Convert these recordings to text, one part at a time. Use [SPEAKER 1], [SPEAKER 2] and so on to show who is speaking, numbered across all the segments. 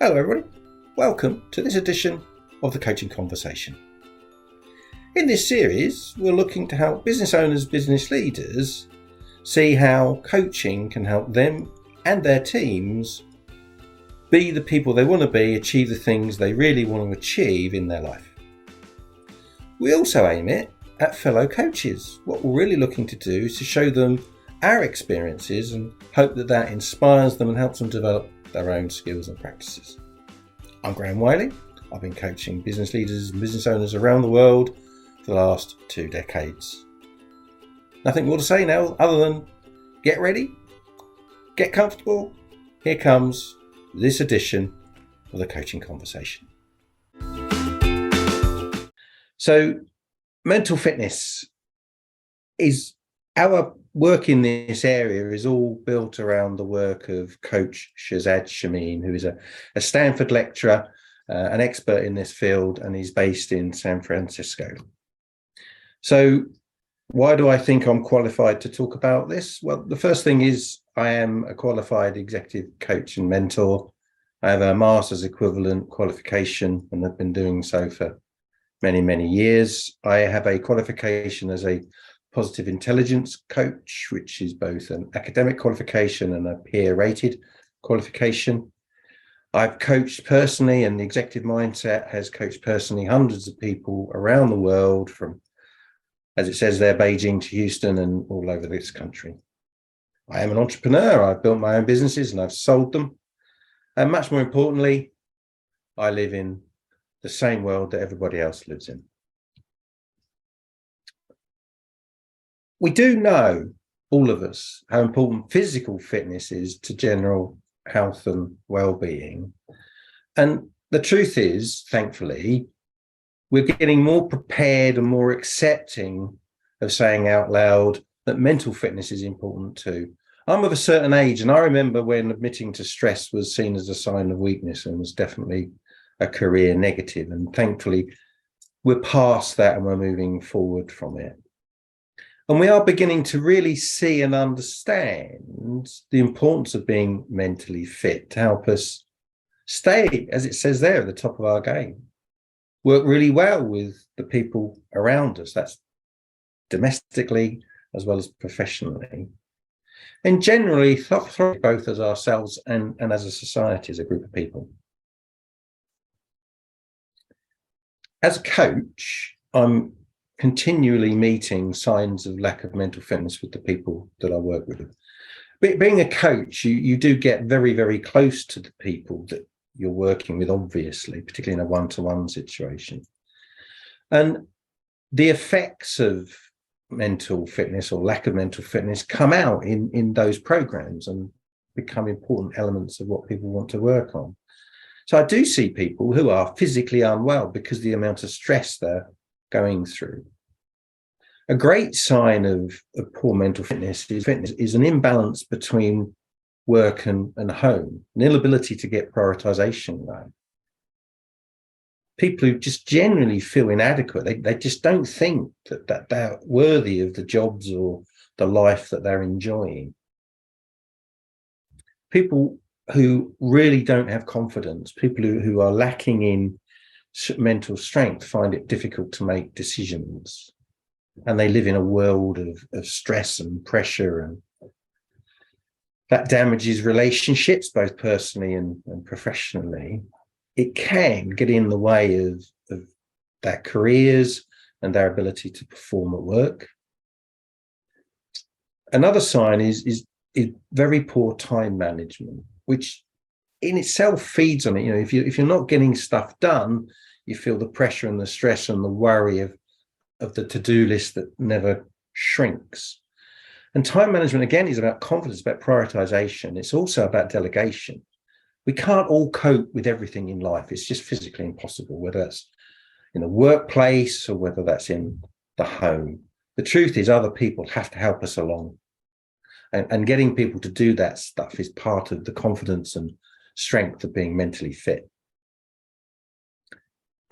[SPEAKER 1] Hello everybody, welcome to this edition of the Coaching Conversation. In this series, we're looking to help business owners, business leaders see how coaching can help them and their teams be the people they want to be, achieve the things they really want to achieve in their life. We also aim it at fellow coaches. What we're really looking to do is to show them our experiences and hope that inspires them and helps them develop their own skills and practices. I'm Graham Wiley. I've been coaching business leaders and business owners around the world for the last 2 decades. Nothing more to say now other than get ready, get comfortable. Here comes this edition of the Coaching Conversation. So, mental fitness is our work in this area is all built around the work of Coach Shazad Shamin, who is a Stanford lecturer, an expert in this field, and he's based in San Francisco. So why do I think I'm qualified to talk about this? Well, the first thing is I am a qualified executive coach and mentor. I have a master's equivalent qualification and have been doing so for many, many years. I have a qualification as a positive intelligence coach, which is both an academic qualification and a peer-rated qualification. I've coached personally, and the Executive Mindset has coached personally hundreds of people around the world, from, as it says there, Beijing to Houston and all over this country. I am an entrepreneur. I've built my own businesses and I've sold them. And much more importantly, I live in the same world that everybody else lives in. We do know, all of us, how important physical fitness is to general health and well-being. And the truth is, thankfully, we're getting more prepared and more accepting of saying out loud that mental fitness is important too. I'm of a certain age, and I remember when admitting to stress was seen as a sign of weakness and was definitely a career negative. And thankfully, we're past that and we're moving forward from it. And we are beginning to really see and understand the importance of being mentally fit to help us stay, as it says there, at the top of our game. Work really well with the people around us. That's domestically as well as professionally. And generally, thrive both as ourselves and as a society, as a group of people. As a coach, I'm continually meeting signs of lack of mental fitness with the people that I work with. But being a coach, you do get very, very close to the people that you're working with, obviously, particularly in a one-to-one situation. And the effects of mental fitness or lack of mental fitness come out in those programs and become important elements of what people want to work on. So I do see people who are physically unwell because of the amount of stress they're going through. A great sign of poor mental fitness is an imbalance between work and home, an inability to get prioritization right. People who just generally feel inadequate, they just don't think that they're worthy of the jobs or the life that they're enjoying. People who really don't have confidence, people who are lacking in mental strength, find it difficult to make decisions, and they live in a world of stress and pressure, and that damages relationships both personally and professionally. It can get in the way of their careers and their ability to perform at work. Another sign is very poor time management, which in itself feeds on it. You know, if you're not getting stuff done, you feel the pressure and the stress and the worry of the to-do list that never shrinks. And time management, again, is about confidence, about prioritization. It's also about delegation. We can't all cope with everything in life. It's just physically impossible, whether that's in the workplace or whether that's in the home. The truth is, other people have to help us along. And getting people to do that stuff is part of the confidence and strength of being mentally fit.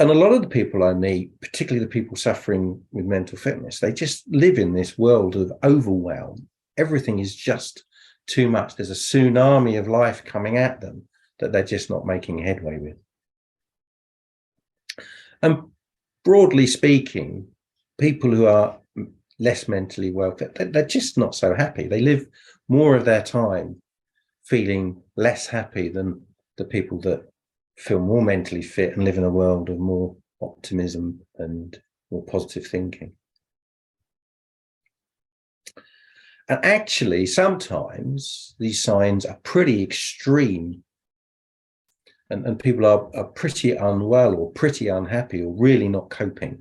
[SPEAKER 1] And a lot of the people I meet, particularly the people suffering with mental fitness, they just live in this world of overwhelm. Everything is just too much. There's a tsunami of life coming at them that they're just not making headway with. And broadly speaking, people who are less mentally well fit, they're just not so happy. They live more of their time feeling less happy than the people that feel more mentally fit and live in a world of more optimism and more positive thinking. And actually, sometimes these signs are pretty extreme, and people are pretty unwell or pretty unhappy or really not coping.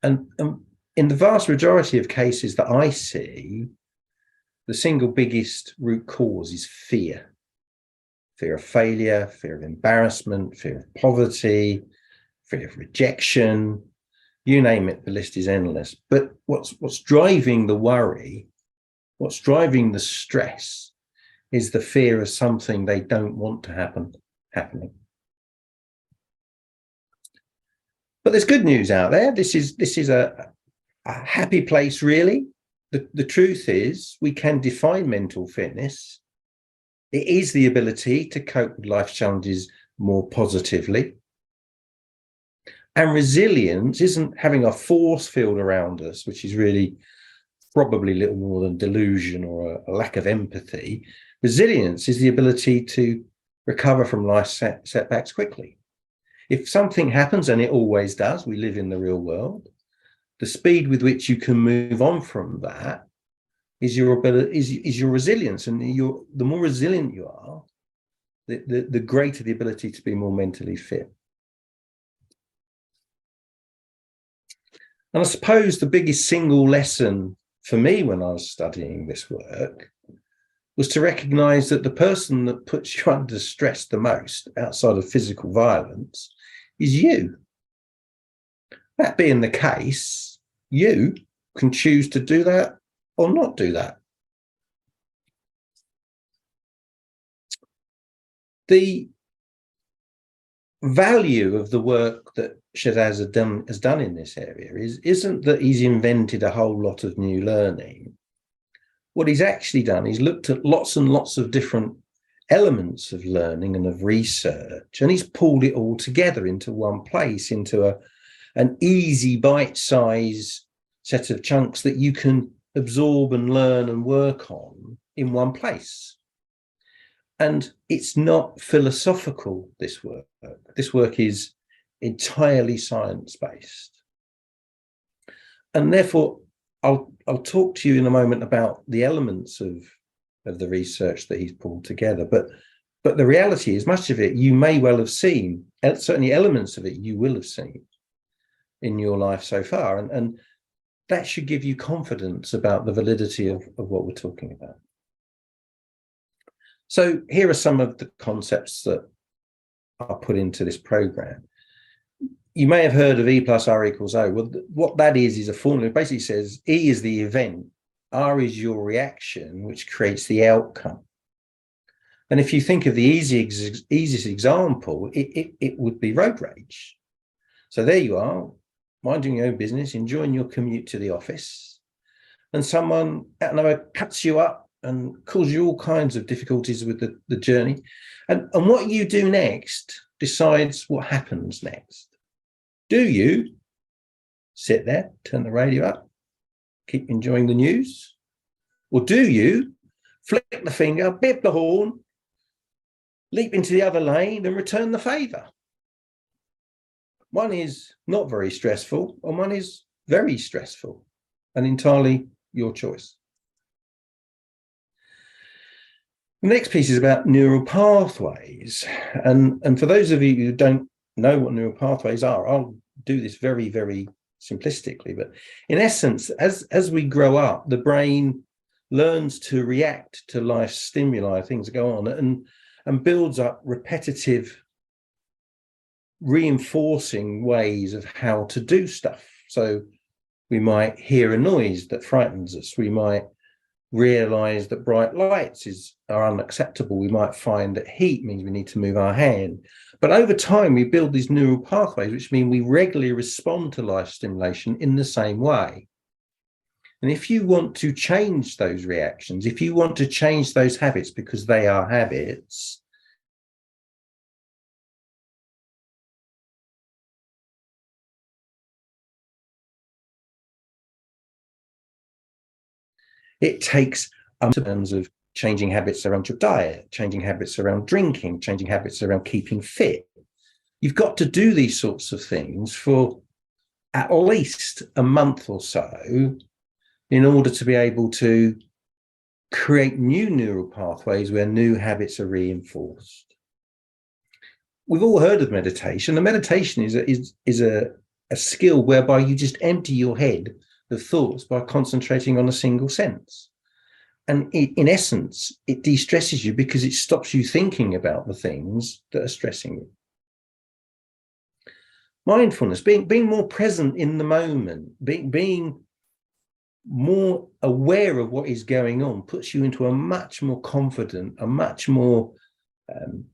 [SPEAKER 1] And in the vast majority of cases that I see, the single biggest root cause is fear. Fear of failure, fear of embarrassment, fear of poverty, fear of rejection, you name it, the list is endless. But what's driving the worry, what's driving the stress, is the fear of something they don't want to happening. But there's good news out there. This is a happy place, really. The truth is, we can define mental fitness. It is the ability to cope with life's challenges more positively. And resilience isn't having a force field around us, which is really probably little more than delusion or a lack of empathy. Resilience is the ability to recover from life's setbacks quickly. If something happens, and it always does, we live in the real world, the speed with which you can move on from that is your ability, is your resilience. And the more resilient you are, the greater the ability to be more mentally fit. And I suppose the biggest single lesson for me when I was studying this work was to recognize that the person that puts you under stress the most, outside of physical violence, is you. That being the case, you can choose to do that or not do that. The value of the work that Shehzad has done in this area isn't that he's invented a whole lot of new learning. What he's actually done is looked at lots and lots of different elements of learning and of research, and he's pulled it all together into one place, into an easy bite-size set of chunks that you can absorb and learn and work on in one place. And it's not philosophical, this work. This work is entirely science-based. And therefore, I'll talk to you in a moment about the elements of the research that he's pulled together. But the reality is, much of it you may well have seen, certainly elements of it you will have seen in your life so far. And that should give you confidence about the validity of what we're talking about. So here are some of the concepts that are put into this program. You may have heard of E plus R equals O. Well, what that is a formula. It basically says E is the event, R is your reaction, which creates the outcome. And if you think of the easiest example, it would be road rage. So there you are, minding your own business, enjoying your commute to the office, and someone out and over cuts you up and causes you all kinds of difficulties with the journey. And what you do next decides what happens next. Do you sit there, turn the radio up, keep enjoying the news? Or do you flick the finger, bip the horn, leap into the other lane and return the favour? One is not very stressful and one is very stressful, and entirely your choice. The next piece is about neural pathways. And for those of you who don't know what neural pathways are, I'll do this very, very simplistically. But in essence, as we grow up, the brain learns to react to life's stimuli, things that go on, and builds up repetitive, reinforcing ways of how to do stuff. So we might hear a noise that frightens us. We might realize that bright lights are unacceptable. We might find that heat means we need to move our hand. But over time, we build these neural pathways, which mean we regularly respond to life stimulation in the same way. And if you want to change those reactions, if you want to change those habits because they are habits, It takes in terms of changing habits around your diet, changing habits around drinking, changing habits around keeping fit. You've got to do these sorts of things for at least a month or so in order to be able to create new neural pathways where new habits are reinforced. We've all heard of meditation. And meditation is a skill whereby you just empty your head of thoughts by concentrating on a single sense. And in essence, it de-stresses you because it stops you thinking about the things that are stressing you. Mindfulness, being more present in the moment, being more aware of what is going on, puts you into a much more confident, a much more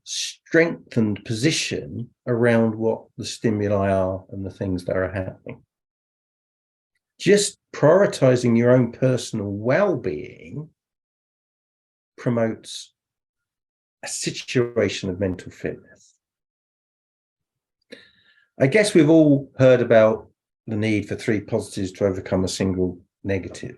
[SPEAKER 1] strengthened position around what the stimuli are and the things that are happening. Just prioritizing your own personal well-being promotes a situation of mental fitness. I guess we've all heard about the need for 3 positives to overcome a single negative.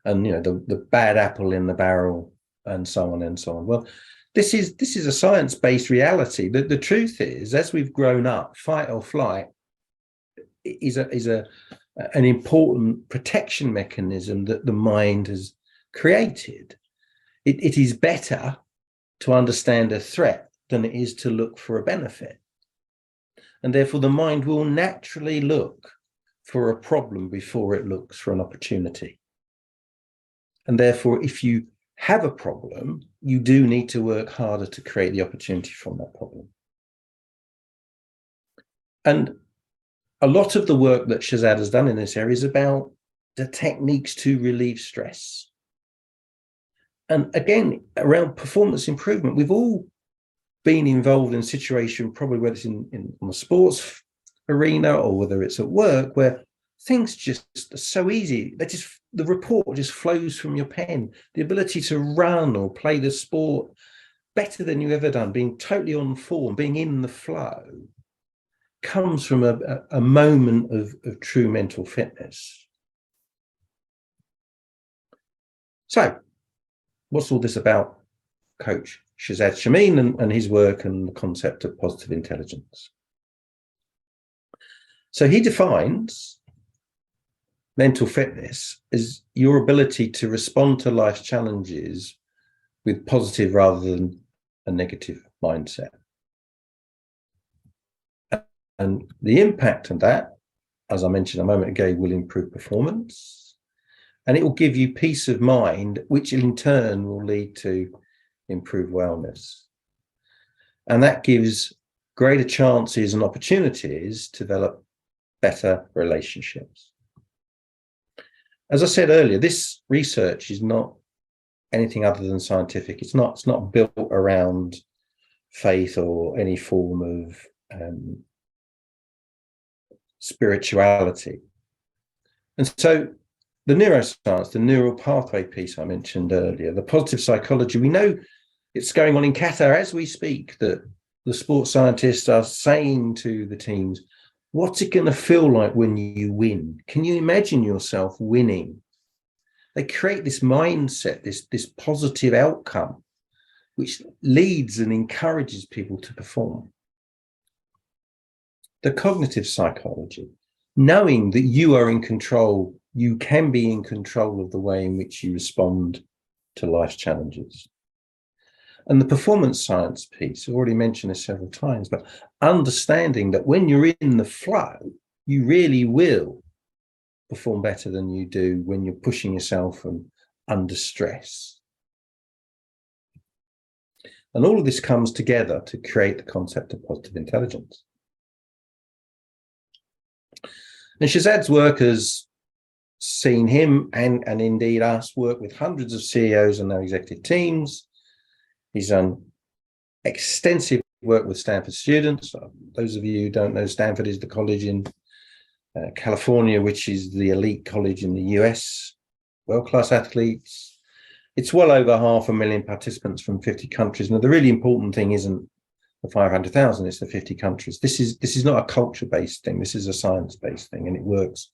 [SPEAKER 1] And, you know, the bad apple in the barrel and so on and so on. Well, this is a science-based reality. The truth is, as we've grown up, fight or flight is an important protection mechanism that the mind has created. It is better to understand a threat than it is to look for a benefit. And therefore, the mind will naturally look for a problem before it looks for an opportunity. And therefore, if you have a problem, you do need to work harder to create the opportunity from that problem. And a lot of the work that Shazad has done in this area is about the techniques to relieve stress. And again, around performance improvement, we've all been involved in a situation, probably whether it's in the sports arena or whether it's at work, where things just are so easy. The report just flows from your pen. The ability to run or play the sport better than you've ever done, being totally on form, being in the flow, comes from a moment of true mental fitness. So, what's all this about Coach Shazad Chamine and his work and the concept of positive intelligence? So he defines mental fitness as your ability to respond to life's challenges with positive rather than a negative mindset. And the impact of that, as I mentioned a moment ago, will improve performance, and it will give you peace of mind, which in turn will lead to improved wellness. And that gives greater chances and opportunities to develop better relationships. As I said earlier, this research is not anything other than scientific. It's not built around faith or any form of spirituality. And so the neuroscience, the neural pathway piece I mentioned earlier, the positive psychology, we know it's going on in Qatar as we speak, that the sports scientists are saying to the teams, what's it going to feel like when you win? Can you imagine yourself winning? They create this mindset, this positive outcome, which leads and encourages people to perform. The cognitive psychology, knowing that you are in control, you can be in control of the way in which you respond to life's challenges. And the performance science piece, I've already mentioned this several times, but understanding that when you're in the flow, you really will perform better than you do when you're pushing yourself and under stress. And all of this comes together to create the concept of positive intelligence. And Shazad's work has seen him and indeed us work with hundreds of CEOs and their executive teams. He's done extensive work with Stanford students. Those of you who don't know, Stanford is the college in California, which is the elite college in the US, world-class athletes. It's well over 500,000 participants from 50 countries. Now, the really important thing isn't the 500,000, it's the 50 countries. This is not a culture-based thing. This is a science-based thing, and it works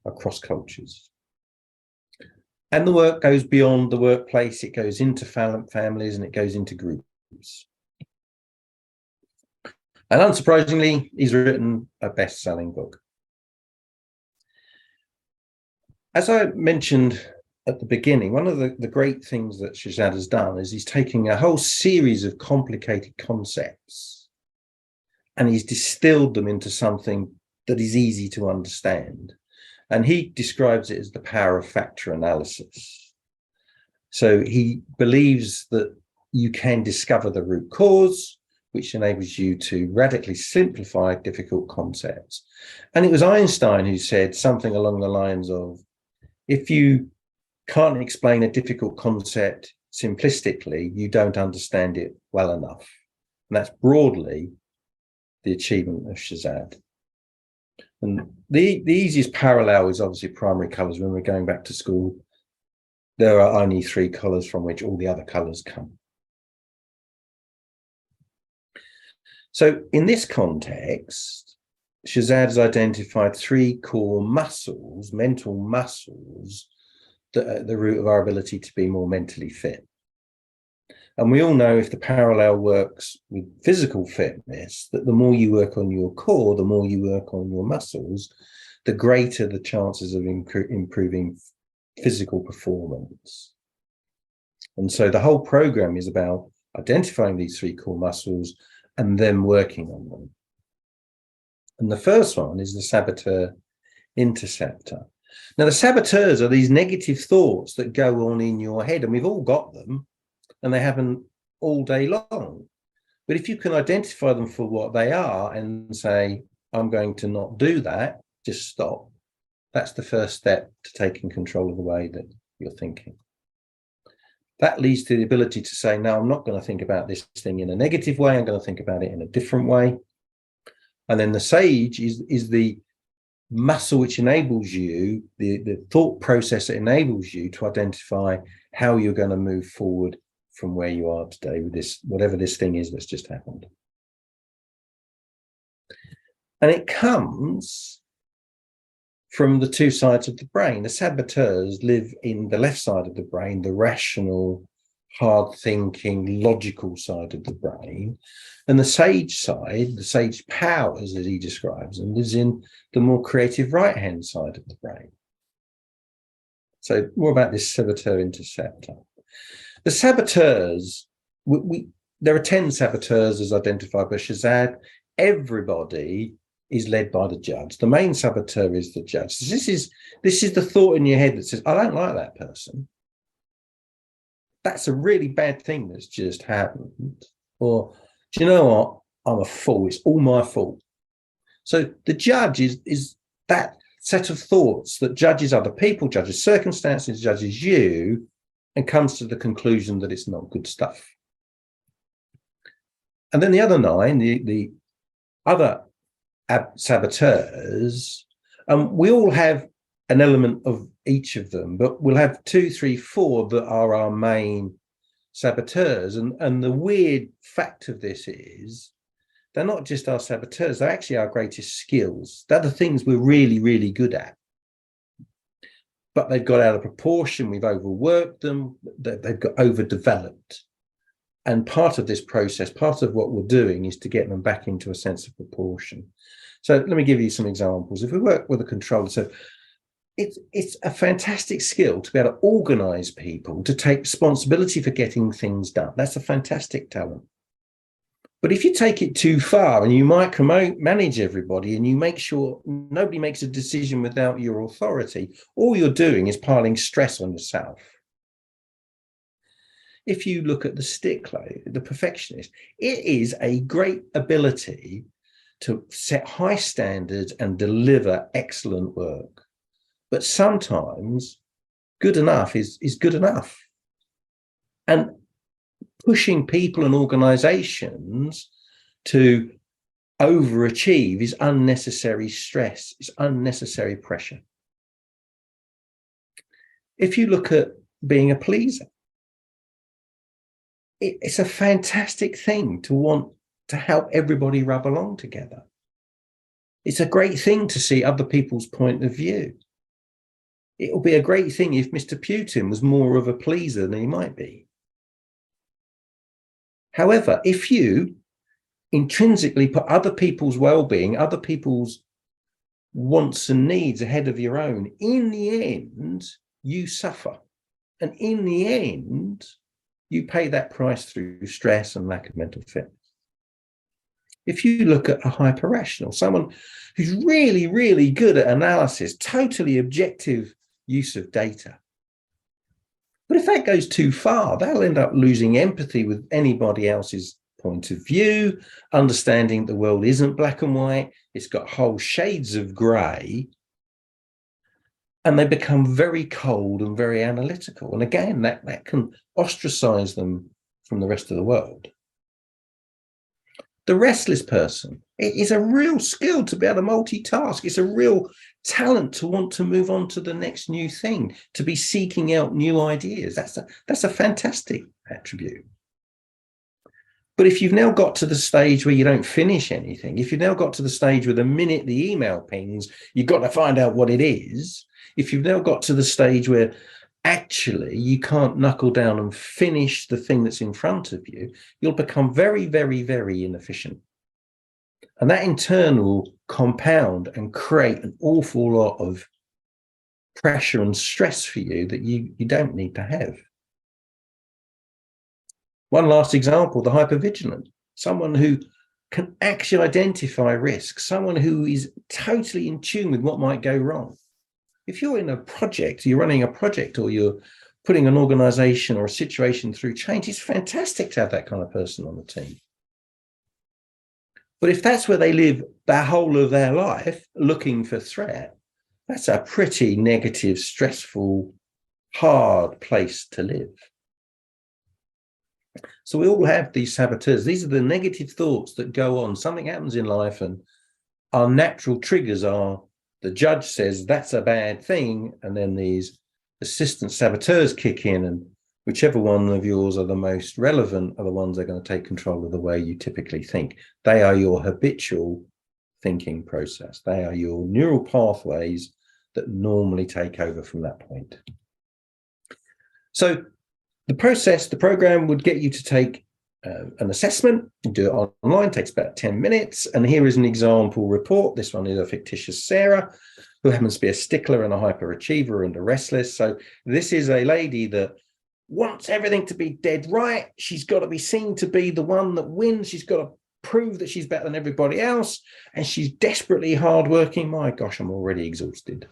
[SPEAKER 1] across cultures. And the work goes beyond the workplace. It goes into families and it goes into groups. And unsurprisingly, he's written a best-selling book. As I mentioned at the beginning, one of the great things that Shazad has done is he's taking a whole series of complicated concepts and he's distilled them into something that is easy to understand. And he describes it as the power of factor analysis. So he believes that you can discover the root cause, which enables you to radically simplify difficult concepts. And it was Einstein who said something along the lines of, if you can't explain a difficult concept simplistically, you don't understand it well enough. And that's broadly the achievement of Shazad. And the easiest parallel is obviously primary colours. When we're going back to school, there are only 3 colours from which all the other colours come. So in this context, Shazad has identified 3 core muscles, mental muscles, that are the root of our ability to be more mentally fit. And we all know, if the parallel works with physical fitness, that the more you work on your core, the more you work on your muscles, the greater the chances of improving physical performance. And so the whole program is about identifying these 3 core muscles and then working on them. And the first one is the saboteur interceptor. Now, the saboteurs are these negative thoughts that go on in your head, and we've all got them, and they happen all day long. But if you can identify them for what they are and say, I'm going to not do that, just stop, that's the first step to taking control of the way that you're thinking. That leads to the ability to say, no, I'm not going to think about this thing in a negative way. I'm going to think about it in a different way. And then the sage is the muscle which enables you, the thought process that enables you to identify how you're going to move forward from where you are today with this, whatever this thing is that's just happened. And it comes from the 2 sides of the brain. The saboteurs live in the left side of the brain, the rational, hard-thinking, logical side of the brain. And the sage side, the sage powers, as he describes them, lives in the more creative right-hand side of the brain. So more about this saboteur interceptor. The saboteurs, there are 10 saboteurs as identified by Shazad. Everybody is led by the judge. The main saboteur is the judge. So this is the thought in your head that says, I don't like that person. That's a really bad thing that's just happened. Or, do you know what? I'm a fool. It's all my fault. So the judge is that set of thoughts that judges other people, judges circumstances, judges you, and comes to the conclusion that it's not good stuff. And then the other 9, the other saboteurs, we all have an element of each of them, but we'll have 2, 3, 4 that are our main saboteurs. And the weird fact of this is they're not just our saboteurs, they're actually our greatest skills. They're the things we're really, really good at. But they've got out of proportion, we've overworked them, they've got overdeveloped. And part of this process, part of what we're doing is to get them back into a sense of proportion. So let me give you some examples. If we work with a controller, so it's a fantastic skill to be able to organize people, to take responsibility for getting things done. That's a fantastic talent. But if you take it too far and you micromanage everybody and you make sure nobody makes a decision without your authority, all you're doing is piling stress on yourself. If you look at the stickler, the perfectionist, it is a great ability to set high standards and deliver excellent work. But sometimes good enough is good enough. And pushing people and organizations to overachieve is unnecessary stress, it's unnecessary pressure. If you look at being a pleaser, it's a fantastic thing to want to help everybody rub along together. It's a great thing to see other people's point of view. It'll be a great thing if Mr. Putin was more of a pleaser than he might be. However, if you intrinsically put other people's well-being, other people's wants and needs ahead of your own, in the end, you suffer. And in the end, you pay that price through stress and lack of mental fitness. If you look at a hyper-rational, someone who's really, really good at analysis, totally objective use of data. But if that goes too far, they'll end up losing empathy with anybody else's point of view, understanding the world isn't black and white, it's got whole shades of grey, and they become very cold and very analytical. And again, that can ostracize them from the rest of the world. The restless person, it is a real skill to be able to multitask. It's a real talent to want to move on to the next new thing, to be seeking out new ideas. That's a fantastic attribute. But if you've now got to the stage where you don't finish anything, if you've now got to the stage where the minute the email pings, you've got to find out what it is, if you've now got to the stage where actually you can't knuckle down and finish the thing that's in front of you, you'll become very, very, very inefficient. And that in turn will compound and create an awful lot of pressure and stress for you that you don't need to have. One last example, the hypervigilant, someone who can actually identify risks, someone who is totally in tune with what might go wrong. If you're in a project, you're running a project, or you're putting an organization or a situation through change, it's fantastic to have that kind of person on the team. But if that's where they live the whole of their life, looking for threat, that's a pretty negative, stressful, hard place to live. So we all have these saboteurs. These are the negative thoughts that go on. Something happens in life and our natural triggers are, the judge says that's a bad thing, and then these assistant saboteurs kick in, and whichever one of yours are the most relevant are the ones that are going to take control of the way you typically think. They are your habitual thinking process. They are your neural pathways that normally take over from that point. So the process, the program would get you to take an assessment, do it online, takes about 10 minutes. And here is an example report. This one is a fictitious Sarah, who happens to be a stickler and a hyperachiever and a restless. So this is a lady that wants everything to be dead right. She's got to be seen to be the one that wins. She's got to prove that she's better than everybody else. And she's desperately hardworking. My gosh, I'm already exhausted.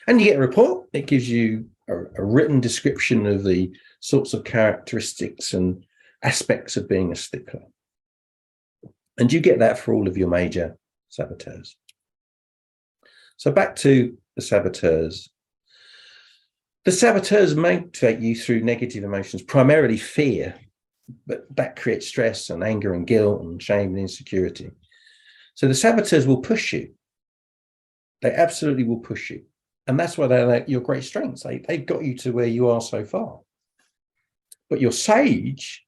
[SPEAKER 1] And you get a report. It gives you a written description of the sorts of characteristics and aspects of being a stickler. And you get that for all of your major saboteurs. So back to the saboteurs. The saboteurs motivate you through negative emotions, primarily fear, but that creates stress and anger and guilt and shame and insecurity. So the saboteurs will push you. They absolutely will push you. And that's why they're like your great strengths. They've got you to where you are so far. But your sage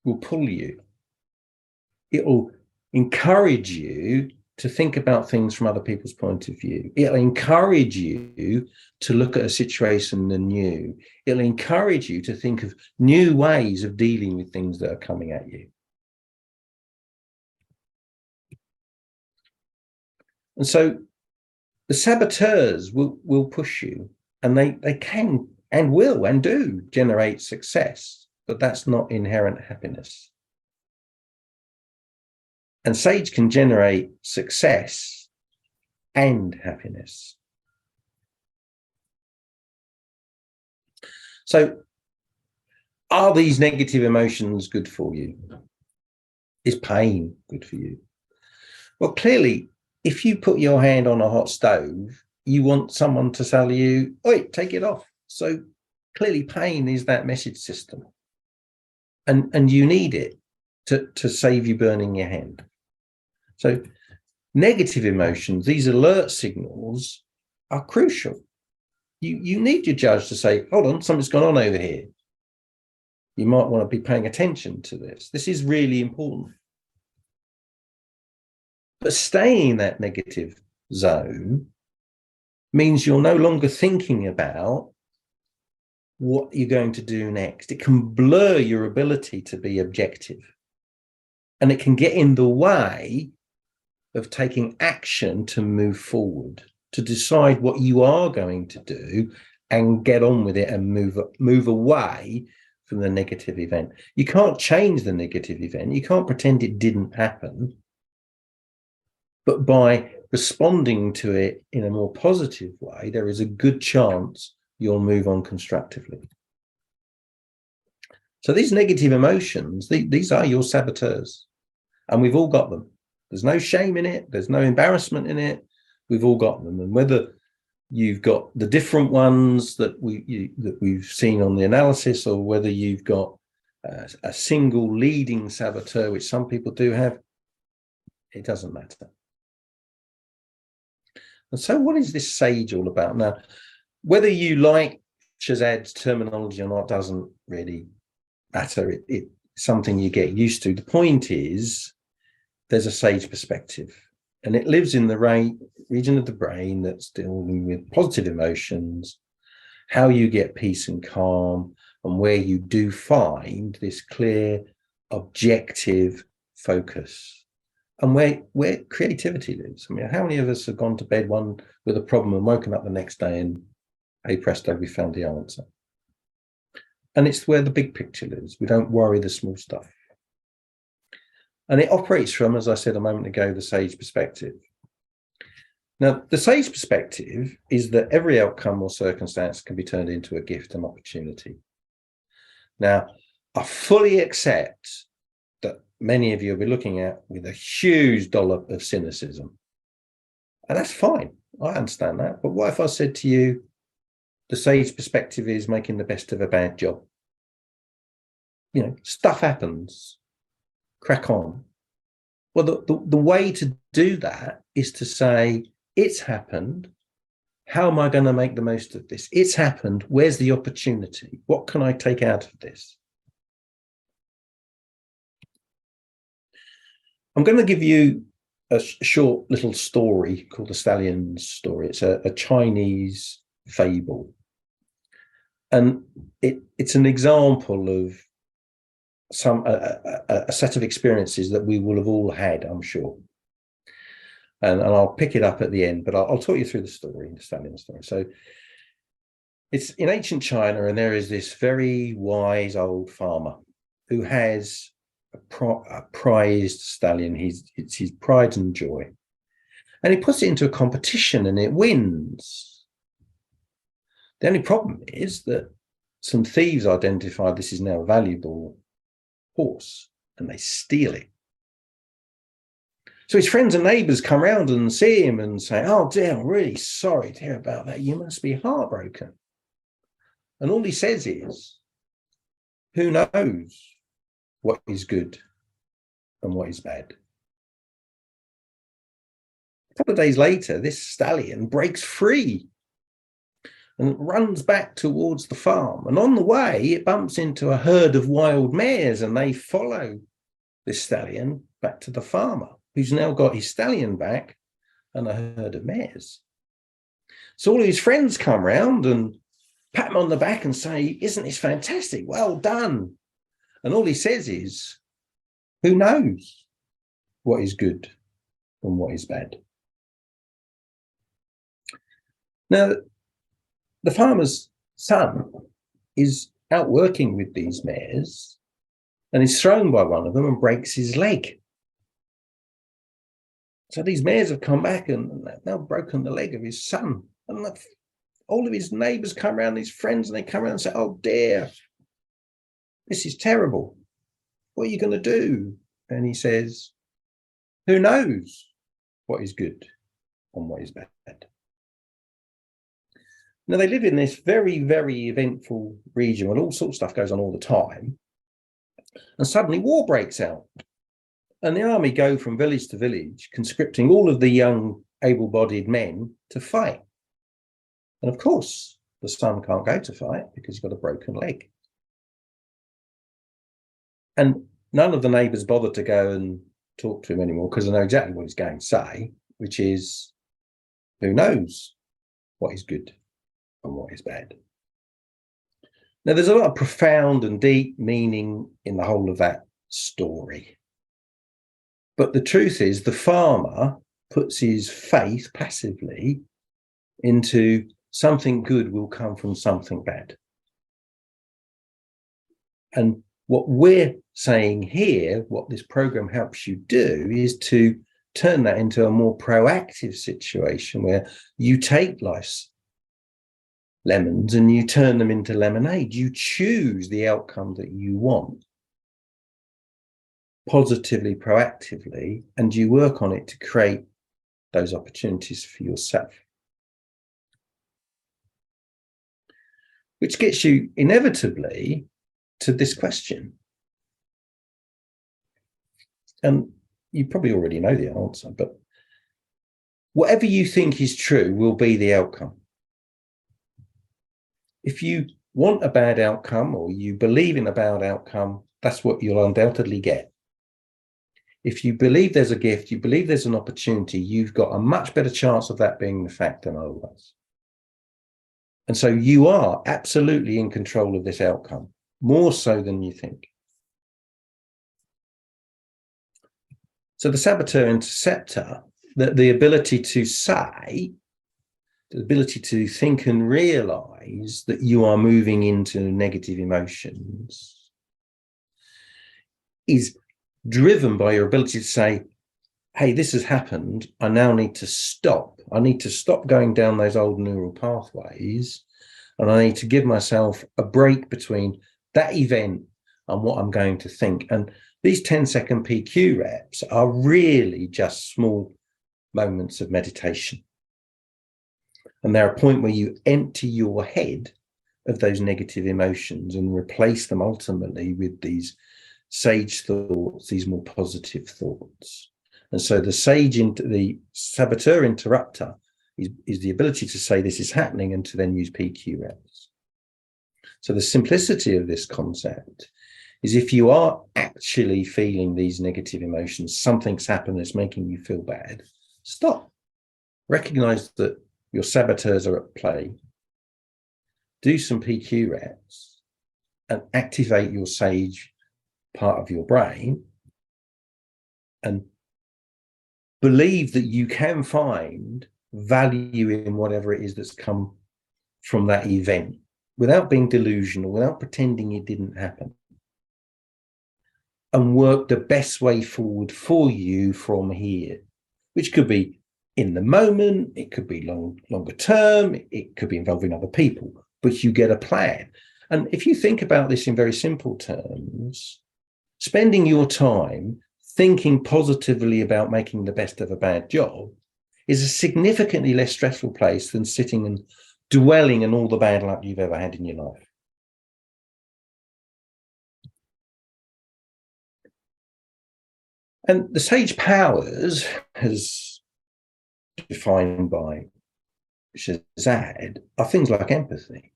[SPEAKER 1] will pull you. It will encourage you to think about things from other people's point of view. It'll encourage you to look at a situation anew. It'll encourage you to think of new ways of dealing with things that are coming at you. And so the saboteurs will push you, and they can and will and do generate success, but that's not inherent happiness. And sage can generate success and happiness. So are these negative emotions good for you? Is pain good for you? Well, clearly, if you put your hand on a hot stove, you want someone to tell you, oi, take it off. So clearly pain is that message system. And you need it to save you burning your hand. So negative emotions, these alert signals are crucial. You need your judge to say, hold on, something's gone on over here. You might want to be paying attention to this. This is really important. But staying in that negative zone means you're no longer thinking about what you're going to do next. It can blur your ability to be objective, and it can get in the way of taking action to move forward, to decide what you are going to do and get on with it and move away from the negative event. You can't change the negative event. You can't pretend it didn't happen. But by responding to it in a more positive way, there is a good chance you'll move on constructively. So these negative emotions, these are your saboteurs, and we've all got them. There's no shame in it. There's no embarrassment in it. We've all got them. And whether you've got the different ones that we've seen on the analysis, or whether you've got a single leading saboteur, which some people do have, it doesn't matter. And so what is this sage all about? Now, whether you like Shazad's terminology or not doesn't really matter. It's something you get used to. The point is, there's a sage perspective, and it lives in the region of the brain that's dealing with positive emotions, how you get peace and calm, and where you do find this clear, objective focus, and where creativity lives. I mean, how many of us have gone to bed one with a problem and woken up the next day and, hey presto, we found the answer? And it's where the big picture lives. We don't worry the small stuff. And it operates from, as I said a moment ago, the sage perspective. Now, the sage perspective is that every outcome or circumstance can be turned into a gift and opportunity. Now, I fully accept that many of you will be looking at with a huge dollop of cynicism. And that's fine. I understand that. But what if I said to you, the sage perspective is making the best of a bad job? You know, stuff happens. Crack on. Well, the way to do that is to say, it's happened. How am I going to make the most of this? It's happened. Where's the opportunity? What can I take out of this? I'm going to give you a short little story called the Stallion Story. It's a Chinese fable. And it's an example of a set of experiences that we will have all had, I'm sure. And I'll pick it up at the end, but I'll talk you through the story, the Stallion Story. So it's in ancient China, and there is this very wise old farmer who has a prized stallion. It's his pride and joy. And he puts it into a competition and it wins. The only problem is that some thieves identify this is now a valuable horse, and they steal it. So his friends and neighbours come round and see him and say, "Oh dear, I'm really sorry to hear about that. You must be heartbroken." And all he says is, "Who knows what is good and what is bad?" A couple of days later, this stallion breaks free and runs back towards the farm. And on the way, it bumps into a herd of wild mares, and they follow this stallion back to the farmer, who's now got his stallion back and a herd of mares. So all of his friends come round and pat him on the back and say, "Isn't this fantastic? Well done." And all he says is, "Who knows what is good and what is bad?" Now, the farmer's son is out working with these mares and is thrown by one of them and breaks his leg. So these mares have come back and they've now broken the leg of his son. And all of his neighbours come around, his friends, and they come around and say, "Oh dear, this is terrible. What are you going to do?" And he says, "Who knows what is good and what is bad?" Now, they live in this very, very eventful region where all sorts of stuff goes on all the time. And suddenly war breaks out. And the army go from village to village, conscripting all of the young, able-bodied men to fight. And of course, the son can't go to fight because he's got a broken leg. And none of the neighbours bother to go and talk to him anymore because they know exactly what he's going to say, which is, "Who knows what is good and what is bad. Now, there's a lot of profound and deep meaning in the whole of that story. But the truth is, the farmer puts his faith passively into something good will come from something bad. And what we're saying here, what this program helps you do, is to turn that into a more proactive situation where you take life's lemons and you turn them into lemonade. You choose the outcome that you want positively, proactively, and you work on it to create those opportunities for yourself. Which gets you inevitably to this question. And you probably already know the answer, but whatever you think is true will be the outcome. If you want a bad outcome or you believe in a bad outcome, that's what you'll undoubtedly get. If you believe there's a gift, you believe there's an opportunity, you've got a much better chance of that being the fact than otherwise. And so you are absolutely in control of this outcome, more so than you think. So the saboteur interceptor, the ability to say, the ability to think and realize that you are moving into negative emotions is driven by your ability to say, hey, this has happened. I now need to stop. I need to stop going down those old neural pathways. And I need to give myself a break between that event and what I'm going to think. And these 10-second PQ reps are really just small moments of meditation. And they're a point where you empty your head of those negative emotions and replace them ultimately with these sage thoughts, these more positive thoughts. And so the saboteur interrupter is the ability to say this is happening and to then use PQ reps. So the simplicity of this concept is if you are actually feeling these negative emotions, something's happened that's making you feel bad, stop. Recognize that your saboteurs are at play. Do some PQ reps and activate your sage part of your brain and believe that you can find value in whatever it is that's come from that event without being delusional, without pretending it didn't happen, and work the best way forward for you from here, which could be in the moment, it could be longer term, it could be involving other people, but you get a plan. And if you think about this in very simple terms, spending your time thinking positively about making the best of a bad job is a significantly less stressful place than sitting and dwelling in all the bad luck you've ever had in your life. And the sage powers, as defined by Shazad, are things like empathy.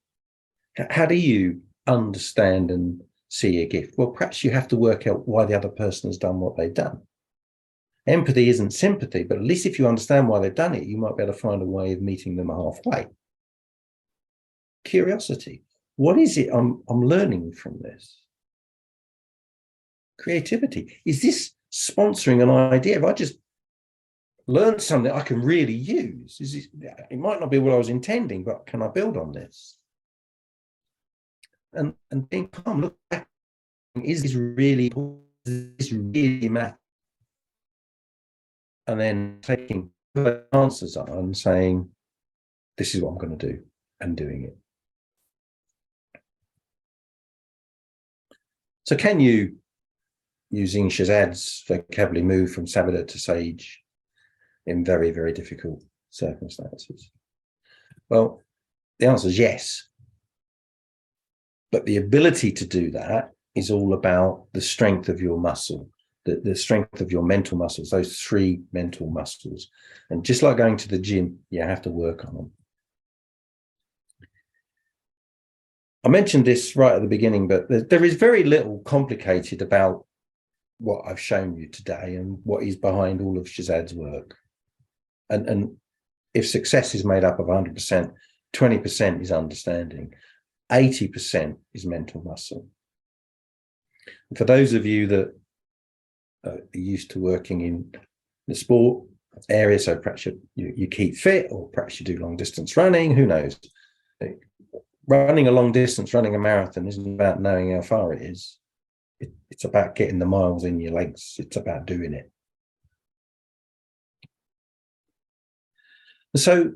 [SPEAKER 1] How do you understand and see a gift? Well, perhaps you have to work out why the other person has done what they've done. Empathy isn't sympathy, but at least if you understand why they've done it, you might be able to find a way of meeting them halfway. Curiosity. What is it I'm learning from this? Creativity. Is this sponsoring an idea? If I just learned something I can really use, it might not be what I was intending, but can I build on this? And being calm, look back, is this really important? Does this really matter? And then taking the answers on and saying, this is what I'm going to do, and doing it. So can you, using Shazad's vocabulary, move from saboteur to sage in very, very difficult circumstances? Well, the answer is yes. But the ability to do that is all about the strength of your muscle, the strength of your mental muscles, those three mental muscles. And just like going to the gym, you have to work on them. I mentioned this right at the beginning, but there is very little complicated about what I've shown you today and what is behind all of Shazad's work. And if success is made up of 100%, 20% is understanding, 80% is mental muscle. And for those of you that are used to working in the sport area, so perhaps you keep fit, or perhaps you do long distance running, who knows? Running a long distance, running a marathon isn't about knowing how far it is. It's about getting the miles in your legs. It's about doing it. So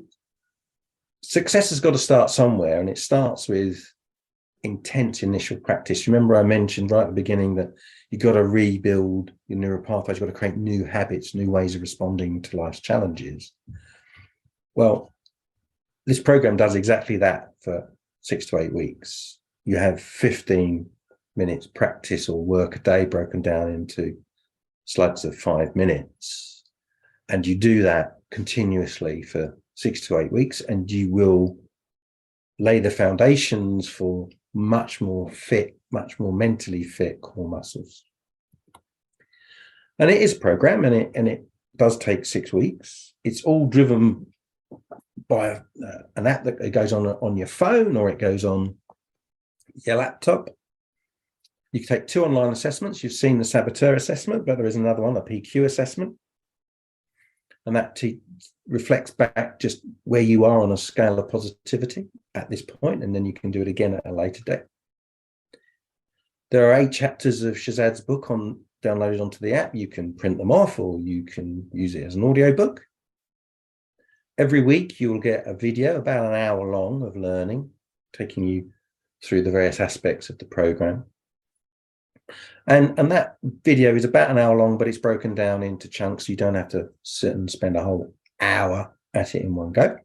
[SPEAKER 1] success has got to start somewhere, and it starts with intense initial practice. Remember, I mentioned right at the beginning that you've got to rebuild your neural pathways, you've got to create new habits, new ways of responding to life's challenges. Well, this program does exactly that for 6 to 8 weeks. You have 15 minutes practice or work a day broken down into slugs of 5 minutes. And you do that continuously for 6 to 8 weeks, and you will lay the foundations for much more fit, much more mentally fit core muscles. And it is a program, and it does take 6 weeks. It's all driven by an app that goes on your phone, or it goes on your laptop. You can take 2 online assessments. You've seen the Saboteur assessment, but there is another one, a PQ assessment. And that reflects back just where you are on a scale of positivity at this point, and then you can do it again at a later date. There are 8 chapters of Shahzad's book downloaded onto the app. You can print them off, or you can use it as an audio book. Every week you will get a video about an hour long of learning, taking you through the various aspects of the program. And that video is about an hour long, but it's broken down into chunks. You don't have to sit and spend a whole hour at it in one go.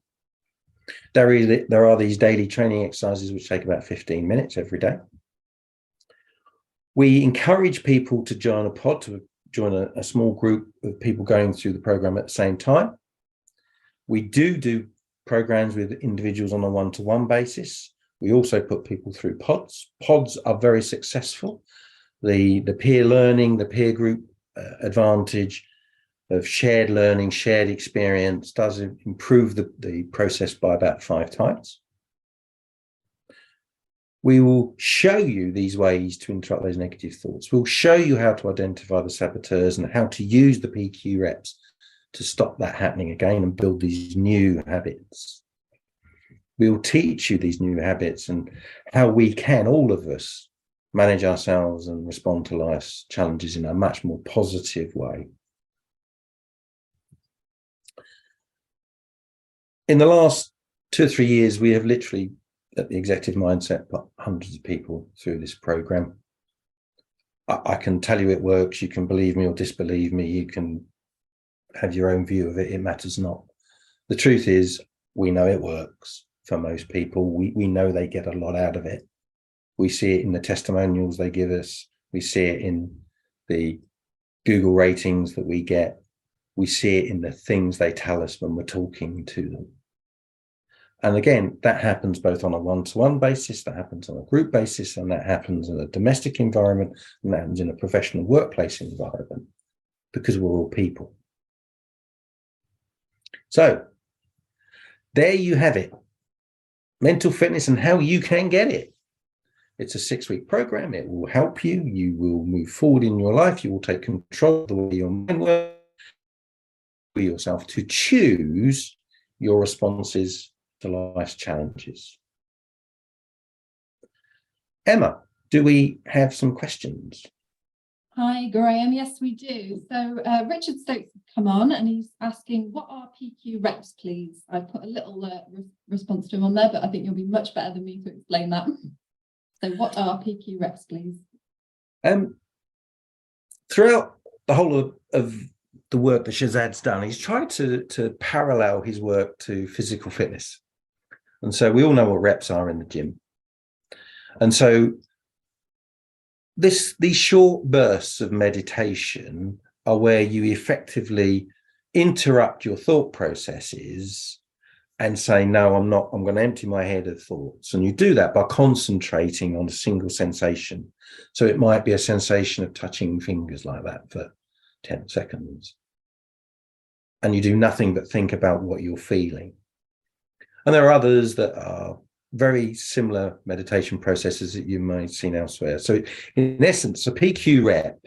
[SPEAKER 1] There are these daily training exercises which take about 15 minutes every day. We encourage people to join a pod, to join a small group of people going through the program at the same time. We do programs with individuals on a one-to-one basis. We also put people through pods. Pods are very successful. The peer learning, the peer group advantage of shared learning, shared experience does improve the process by about 5 times. We will show you these ways to interrupt those negative thoughts. We'll show you how to identify the saboteurs and how to use the PQ reps to stop that happening again and build these new habits. We'll teach you these new habits and how we can, all of us, manage ourselves and respond to life's challenges in a much more positive way. In the last 2 or 3 years, we have literally, at the Executive Mindset, put hundreds of people through this program. I can tell you it works. You can believe me or disbelieve me. You can have your own view of it. It matters not. The truth is, we know it works for most people. We know they get a lot out of it. We see it in the testimonials they give us. We see it in the Google ratings that we get. We see it in the things they tell us when we're talking to them. And again, that happens both on a one-to-one basis, that happens on a group basis, and that happens in a domestic environment, and that happens in a professional workplace environment, because we're all people. So there you have it. Mental fitness and how you can get it. It's a 6-week program. It will help you. You will move forward in your life. You will take control of the way your mind works for yourself to choose your responses to life's challenges. Emma, do we have some questions?
[SPEAKER 2] Hi, Graham. Yes, we do. So Richard Stokes has come on and he's asking, what are PQ reps, please? I put a little response to him on there, but I think you'll be much better than me to explain that. So what are PQ reps, please?
[SPEAKER 1] Throughout the whole of the work that Shahzad's done, he's tried to parallel his work to physical fitness. And so we all know what reps are in the gym. And so these short bursts of meditation are where you effectively interrupt your thought processes and say, no, I'm going to empty my head of thoughts. And you do that by concentrating on a single sensation. So it might be a sensation of touching fingers like that for 10 seconds. and you do nothing but think about what you're feeling. And there are others that are very similar meditation processes that you might have seen elsewhere. So in essence, a PQ rep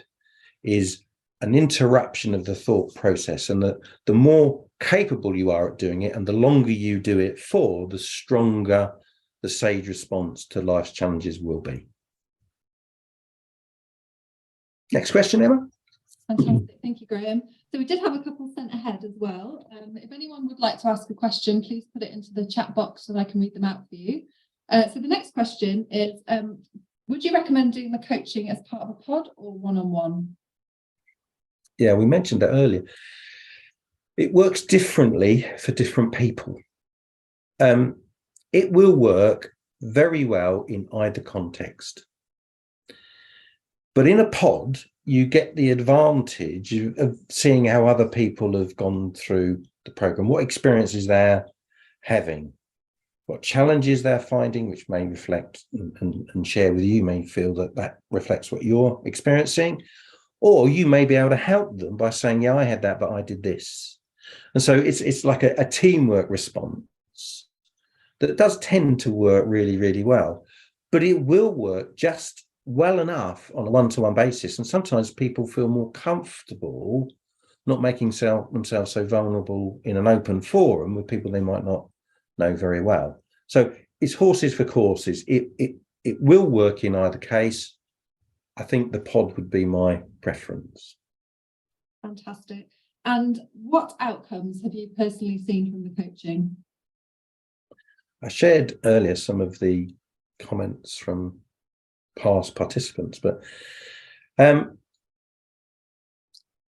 [SPEAKER 1] is an interruption of the thought process, and the more capable you are at doing it and the longer you do it for, the stronger the sage response to life's challenges will be. Next question, Emma.
[SPEAKER 2] Fantastic. Thank you, Graham. So we did have a couple sent ahead as well. If anyone would like to ask a question, please put it into the chat box so that I can read them out for you. So the next question is, would you recommend doing the coaching as part of a pod or one-on-one?
[SPEAKER 1] Yeah, we mentioned that earlier. It works differently for different people. It will work very well in either context. But in a pod, you get the advantage of seeing how other people have gone through the program, what experiences they're having, what challenges they're finding, which may reflect and share with you, may feel that reflects what you're experiencing, or you may be able to help them by saying, yeah, I had that, but I did this. And so it's like a teamwork response that does tend to work really, really well, but it will work just well enough on a one-to-one basis. And sometimes people feel more comfortable not making themselves so vulnerable in an open forum with people they might not know very well. So it's horses for courses. It will work in either case. I think the pod would be my preference.
[SPEAKER 2] Fantastic. And what outcomes have you personally seen from the coaching?
[SPEAKER 1] I shared earlier some of the comments from past participants, but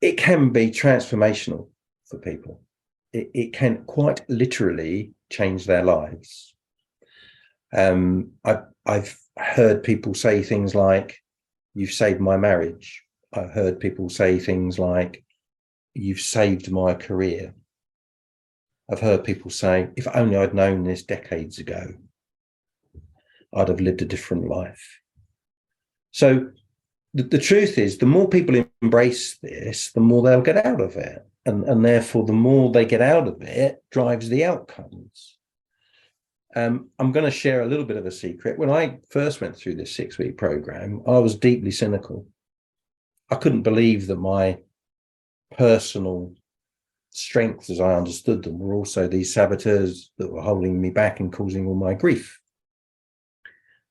[SPEAKER 1] it can be transformational for people. It can quite literally change their lives. I've heard people say things like, you've saved my marriage. I've heard people say things like, you've saved my career. I've heard people say, if only I'd known this decades ago, I'd have lived a different life. So the truth is, the more people embrace this, the more they'll get out of it. And therefore, the more they get out of it drives the outcomes. I'm going to share a little bit of a secret. When I first went through this 6-week program, I was deeply cynical. I couldn't believe that my personal strengths, as I understood them, were also these saboteurs that were holding me back and causing all my grief.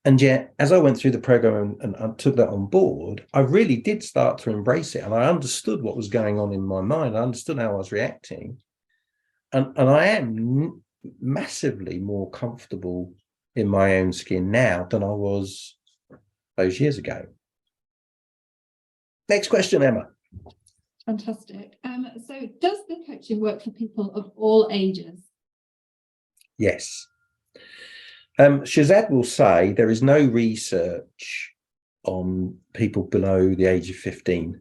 [SPEAKER 1] And yet, as I went through the program and took that on board, I really did start to embrace it. And I understood what was going on in my mind. I understood how I was reacting. And I am massively more comfortable in my own skin now than I was those years ago. Next question, Emma.
[SPEAKER 2] Fantastic. So does the coaching work for people of all ages?
[SPEAKER 1] Yes. Shazad will say there is no research on people below the age of 15.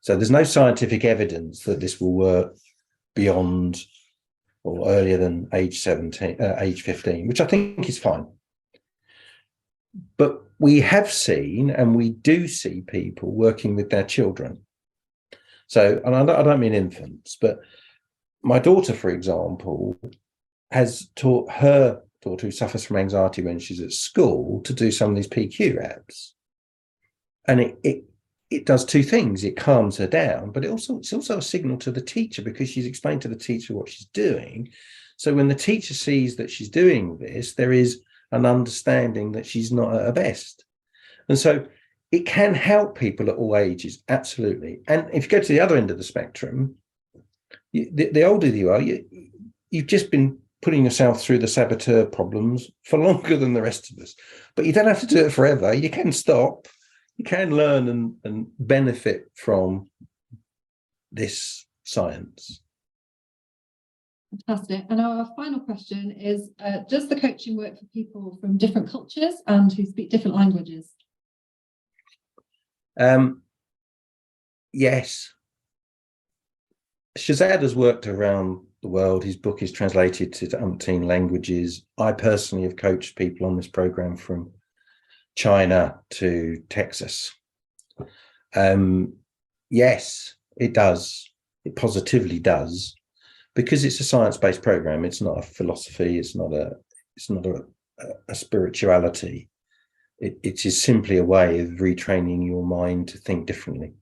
[SPEAKER 1] So there's no scientific evidence that this will work beyond or earlier than age 15, which I think is fine. But we have seen, and we do see people working with their children. So, and I don't mean infants, but my daughter, for example, has taught her daughter who suffers from anxiety when she's at school to do some of these PQ reps. And it does two things. It calms her down, but it's also a signal to the teacher, because she's explained to the teacher what she's doing. So when the teacher sees that she's doing this, there is an understanding that she's not at her best. And so it can help people at all ages, absolutely. And if you go to the other end of the spectrum, the older you are, you've just been putting yourself through the saboteur problems for longer than the rest of us. But you don't have to do it forever. You can stop. You can learn and benefit from this science.
[SPEAKER 2] Fantastic. And our final question is, does the coaching work for people from different cultures and who speak different languages?
[SPEAKER 1] Yes. Shazad has worked around the world. His book is translated to umpteen languages. I personally have coached people on this program from China to Texas. Yes, it does. It positively does, because it's a science-based program. It's not a philosophy. It's not a spirituality. It is simply a way of retraining your mind to think differently.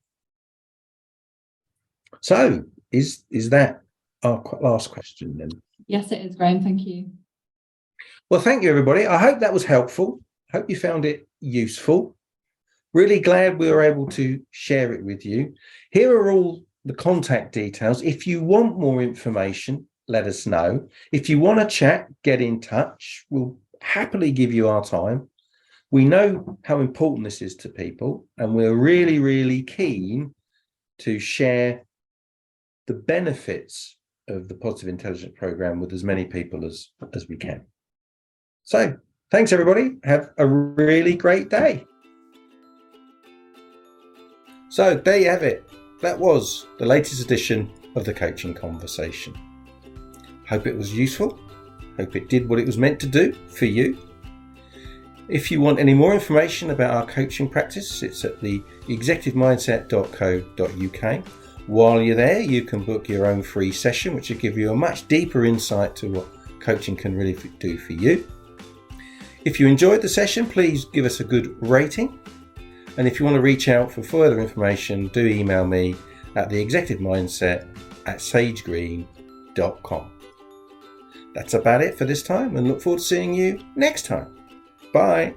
[SPEAKER 1] So is that our last question then?
[SPEAKER 2] Yes, it is, Graham. Thank you.
[SPEAKER 1] Well, thank you, everybody. I hope that was helpful. Hope you found it useful. Really glad we were able to share it with you. Here are all the contact details. If you want more information, let us know. If you want to chat, get in touch. We'll happily give you our time. We know how important this is to people, and we're really, really keen to share the benefits of the Positive Intelligence Program with as many people as we can. So thanks, everybody. Have a really great day. So there you have it. That was the latest edition of the Coaching Conversation. Hope it was useful. Hope it did what it was meant to do for you. If you want any more information about our coaching practice, it's at the executivemindset.co.uk. While you're there, you can book your own free session, which will give you a much deeper insight to what coaching can really do for you. If you enjoyed the session, please give us a good rating. And if you want to reach out for further information, do email me at theexecutivemindset@sagegreen.com. That's about it for this time, and look forward to seeing you next time. Bye.